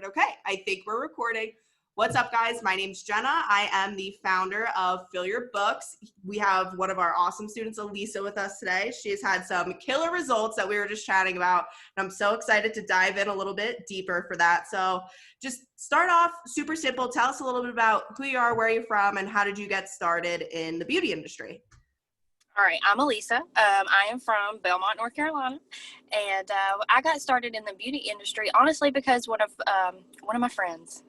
record. Okay, I think we're recording. What's up, guys? My name's Jenna. I am the founder of Fill Your Books. We have one of our awesome students, Alessa, with us today. She has had some killer results that we were just chatting about, and I'm so excited to dive in a little bit deeper for that. So just start off super simple. Tell us a little bit about who you are, where you're from, and how did you get started in the beauty industry? All right, I'm Alessa. I am from Belmont, North Carolina, and I got started in the beauty industry honestly because one of my friends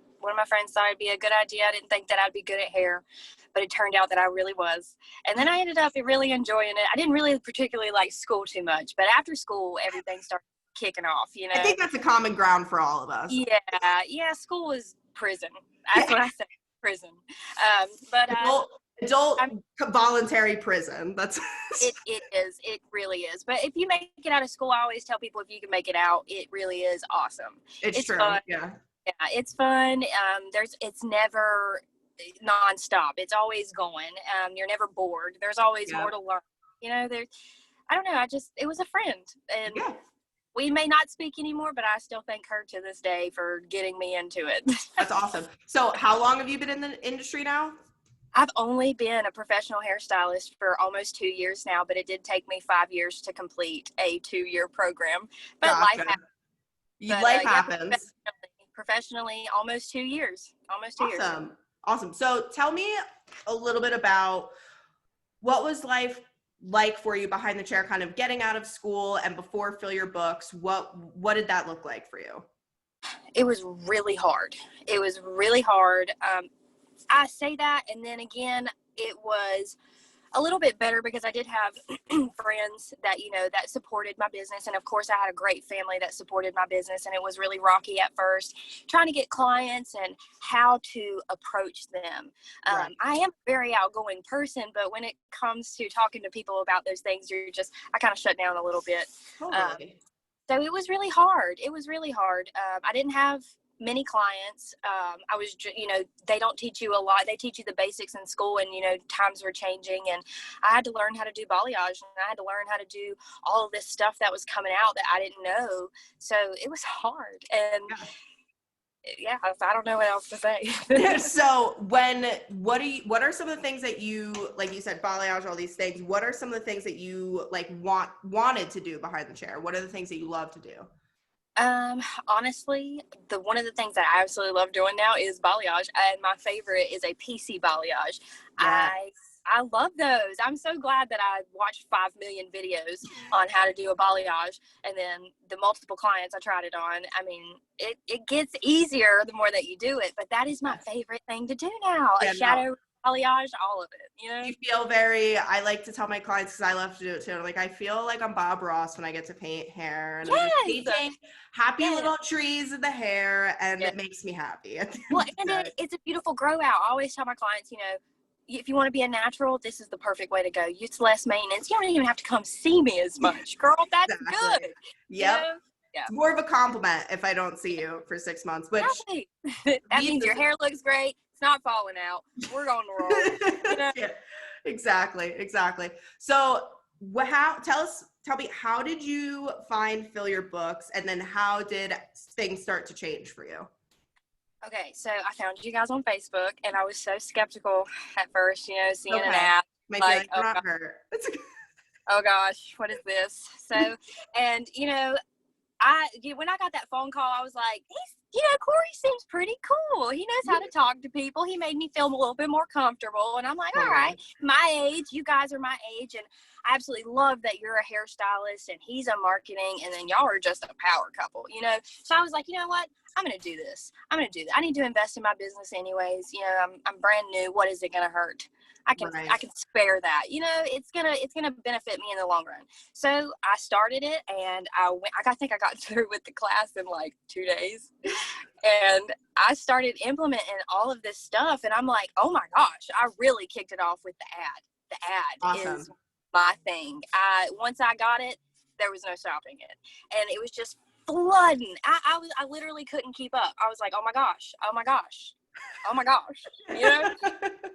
thought it'd be a good idea. I didn't think that I'd be good at hair, but it turned out that I really was. And then I ended up really enjoying it. I didn't really particularly like school too much, but after school, everything started kicking off. You know, I think that's a common ground for all of us. Yeah. School was prison. That's what I say, prison. Adult voluntary prison. That's it is. It really is. But if you make it out of school, I always tell people if you can make it out, it really is awesome. It's true. Fun. Yeah, it's fun. It's never nonstop. It's always going. You're never bored. There's always more to learn. You know, I don't know. It was a friend, and we may not speak anymore, but I still thank her to this day for getting me into it. That's awesome. So how long have you been in the industry now? I've only been a professional hairstylist for almost 2 years now, but it did take me 5 years to complete a 2-year program. But Gotcha. life happens. Happens. Professionally, almost 2 years. Almost 2 years. Awesome. So tell me a little bit about what was life like for you behind the chair, kind of getting out of school and before Fill Your Books. What did that look like for you? It was really hard. I say that, and then again, it was a little bit better because I did have friends that, that supported my business. And of course I had a great family that supported my business, and it was really rocky at first trying to get clients and how to approach them. Right. I am a very outgoing person, but when it comes to talking to people about those things, I kind of shut down a little bit. Totally. So it was really hard. I didn't have many clients. They don't teach you a lot. They teach you the basics in school, and times were changing, and I had to learn how to do balayage, and I had to learn how to do all of this stuff that was coming out that I didn't know. So it was hard, and I don't know what else to say. So what are some of the things that you, like you said, balayage, all these things, what are some of the things that you wanted to do behind the chair? What are the things that you love to do? Honestly, one of the things that I absolutely love doing now is balayage, and my favorite is a PC balayage. Yes. I love those. I'm so glad that I watched 5 million videos on how to do a balayage, and then the multiple clients I tried it on. I mean, it gets easier the more that you do it, but that is my favorite thing to do now. A shadow balayage, all of it. You feel I like to tell my clients, because I love to do it too, like I feel like I'm Bob Ross when I get to paint hair, and I'm just painting happy little trees in the hair, and it makes me happy. Well, and it's a beautiful grow out. I always tell my clients, if you want to be a natural, this is the perfect way to go. It's less maintenance. You don't even have to come see me as much, girl. That's good. Yep. It's more of a compliment if I don't see you for 6 months, which that means your hair looks great. Not falling out. We're going to roll. Yeah, exactly. So tell me, how did you find Fill Your Books, and then how did things start to change for you? Okay, so I found you guys on Facebook, and I was so skeptical at first, seeing an ad. Like, not her. Oh gosh, what is this? So, and when I got that phone call, I was like, Corey seems pretty cool. He knows how to talk to people. He made me feel a little bit more comfortable. And I'm like, all right, my age, you guys are my age. And I absolutely love that you're a hairstylist and he's a marketing, and then y'all are just a power couple, So I was like, you know what? I'm going to do this. I need to invest in my business anyways. I'm brand new. What is it going to hurt? I can spare that. It's gonna benefit me in the long run. So I started it, and I think I got through with the class in like 2 days, and I started implementing all of this stuff, and I'm like, oh my gosh, I really kicked it off with the ad. The ad is my thing. Once I got it, there was no stopping it, and it was just flooding. I literally couldn't keep up. I was like, oh my gosh, oh my gosh, you know,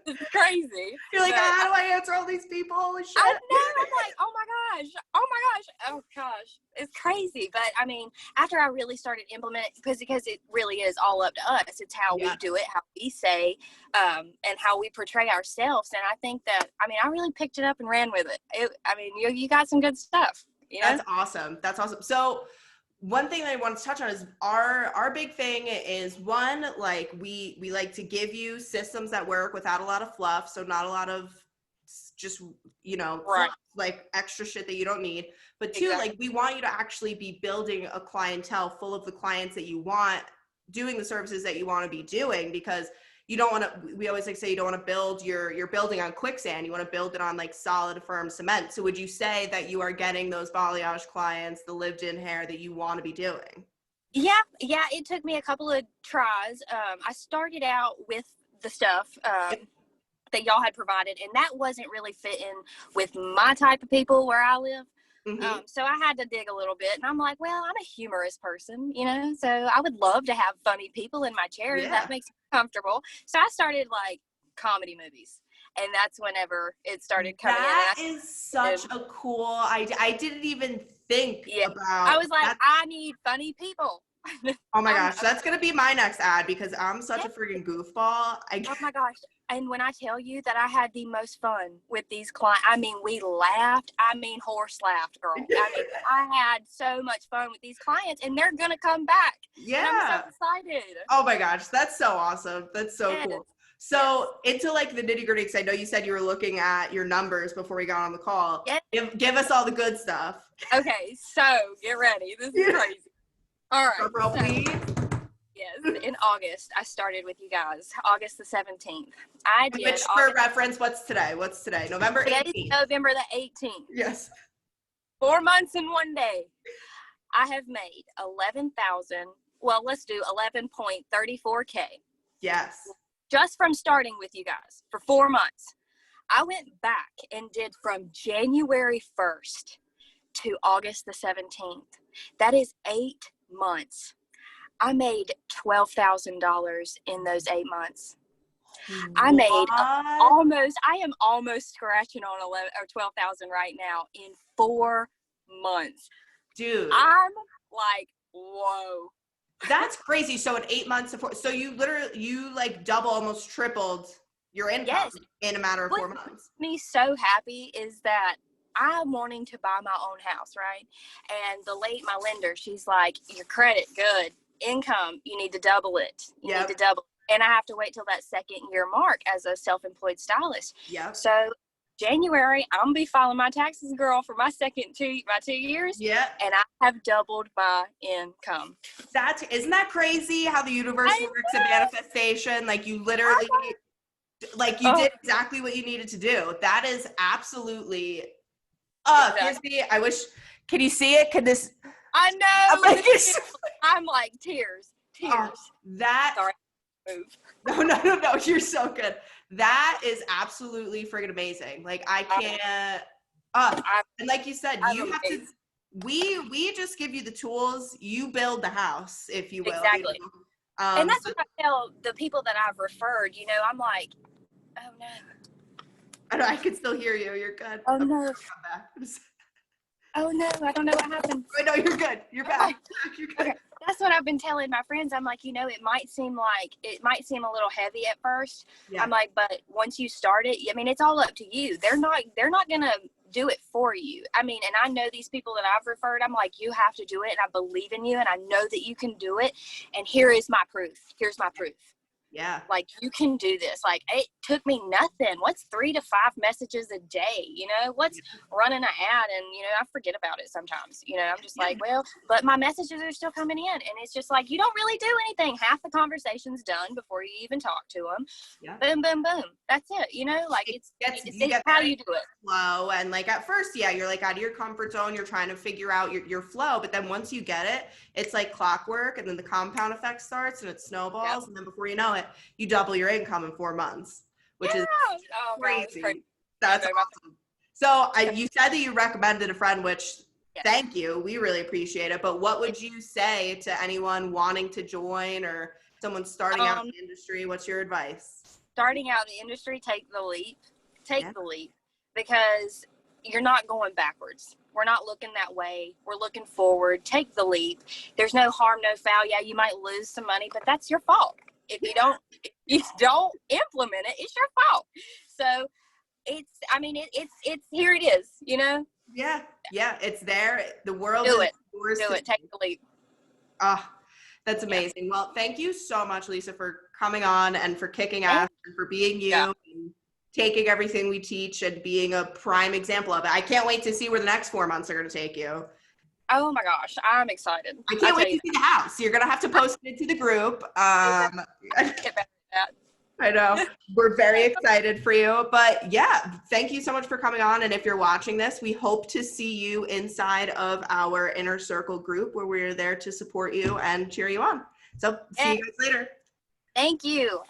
it's crazy. You're like, But how do I answer all these people? Holy shit. I know. I'm like, oh my gosh, it's crazy. But I mean, after I really started implementing, because it really is all up to us. It's how we do it, how we say, and how we portray ourselves. And I think that, I mean, I really picked it up and ran with it. I mean, you got some good stuff. You know? That's awesome. That's awesome. So one thing that I want to touch on is our big thing is one, like we like to give you systems that work without a lot of fluff. So not a lot of just, you know, fluff, like extra shit that you don't need. But two, like we want you to actually be building a clientele full of the clients that you want, doing the services that you want to be doing, because you don't want to, we always like say, you don't want to build your building on quicksand. You want to build it on like solid, firm cement. So would you say that you are getting those balayage clients, the lived in hair that you want to be doing? Yeah. It took me a couple of tries. I started out with the stuff, that y'all had provided, and that wasn't really fitting with my type of people where I live. So I had to dig a little bit, and I'm like, well, I'm a humorous person, you know, so I would love to have funny people in my chair. That makes me comfortable. So I started like comedy movies, and that's whenever it started coming in. That is such a cool, I didn't even think about. I was like, I need funny people. Oh my gosh, that's gonna be my next ad, because I'm such a freaking goofball. Oh my gosh. And when I tell you that I had the most fun with these clients, I mean, we laughed. I mean, horse laughed, girl. I mean, I had so much fun with these clients, and they're going to come back. Yeah. And I'm so excited. Oh my gosh, that's so awesome. That's so cool. So into like the nitty gritty, because I know you said you were looking at your numbers before we got on the call. Give us all the good stuff. Okay, so get ready. This is crazy. All right. Girl, please. Yes, in August, I started with you guys, August the 17th. I did. Which, for reference, what's today? November 18th. Today is November the 18th. Yes. 4 months and 1 day. I have made 11,000, well, let's do 11.34K. Yes. Just from starting with you guys for 4 months. I went back and did from January 1st to August the 17th. That is 8 months. I made $12,000 in those 8 months. I made I am almost scratching on 11 or 12,000 right now in 4 months. Dude. I'm like, whoa. That's crazy. So in 8 months, so you like double, almost tripled your income in a matter of 4 months. What makes me so happy is that I'm wanting to buy my own house, right? And my lender, she's like, your credit, good. Income, you need to double it. You need to double it. And I have to wait till that 2nd year mark as a self-employed stylist. So January, I'm gonna be filing my taxes, girl, for my 2 years. And I have doubled my income. Isn't that crazy how the universe works in manifestation? Like you literally, like you did exactly what you needed to do. That is absolutely. I wish. Can you see it? Can this? I know. I'm like tears. Sorry. Move. No. You're so good. That is absolutely friggin' amazing. Like I can't. And like you said, you have to. We just give you the tools. You build the house, if you will. Exactly. You know? And that's what I tell the people that I've referred. You know, I'm like, oh no. I can still hear you. You're good. Oh no. Oh no, I don't know what happened. Oh, no, you're good. You're back. You're good. Okay. That's what I've been telling my friends. I'm like, you know, it might seem a little heavy at first. I'm like, but once you start it, I mean, it's all up to you. They're not gonna do it for you. I mean, and I know these people that I've referred, I'm like, you have to do it, and I believe in you, and I know that you can do it. And here is my proof. Here's my proof. Yeah. Like, you can do this. Like, it took me nothing. What's 3 to 5 messages a day? You know, what's running an ad? And, you know, I forget about it sometimes. You know, I'm just like, well, but my messages are still coming in. And it's just like, you don't really do anything. Half the conversation's done before you even talk to them. Boom, boom, boom. That's it. You know, like it's how you do it. Flow. And like at first, you're like out of your comfort zone. You're trying to figure out your flow. But then once you get it, it's like clockwork. And then the compound effect starts and it snowballs. And then before you know it, you double your income in 4 months, which is crazy. That's awesome. So you said that you recommended a friend, which thank you. We really appreciate it. But what would you say to anyone wanting to join or someone starting out in the industry? What's your advice? Starting out in the industry, take the leap. Take Yeah. the leap, because you're not going backwards. We're not looking that way. We're looking forward. Take the leap. There's no harm, no foul. Yeah, you might lose some money, but that's your fault. If you don't implement it, it's your fault. So it's here it is, Yeah. Yeah. It's there. The world Do is it. yours Do to it. Take the leap. Ah, that's Yeah. amazing. Well, thank you so much, Lisa, for coming on and for kicking Thank ass and for being you Yeah. and taking everything we teach and being a prime example of it. I can't wait to see where the next 4 months are going to take you. Oh my gosh, I'm excited. I can't wait tell to you see the house. You're going to have to post it to the group. that. Get better at that. I know. We're very excited for you. But yeah, thank you so much for coming on. And if you're watching this, we hope to see you inside of our Inner Circle group where we're there to support you and cheer you on. So see you guys later. Thank you.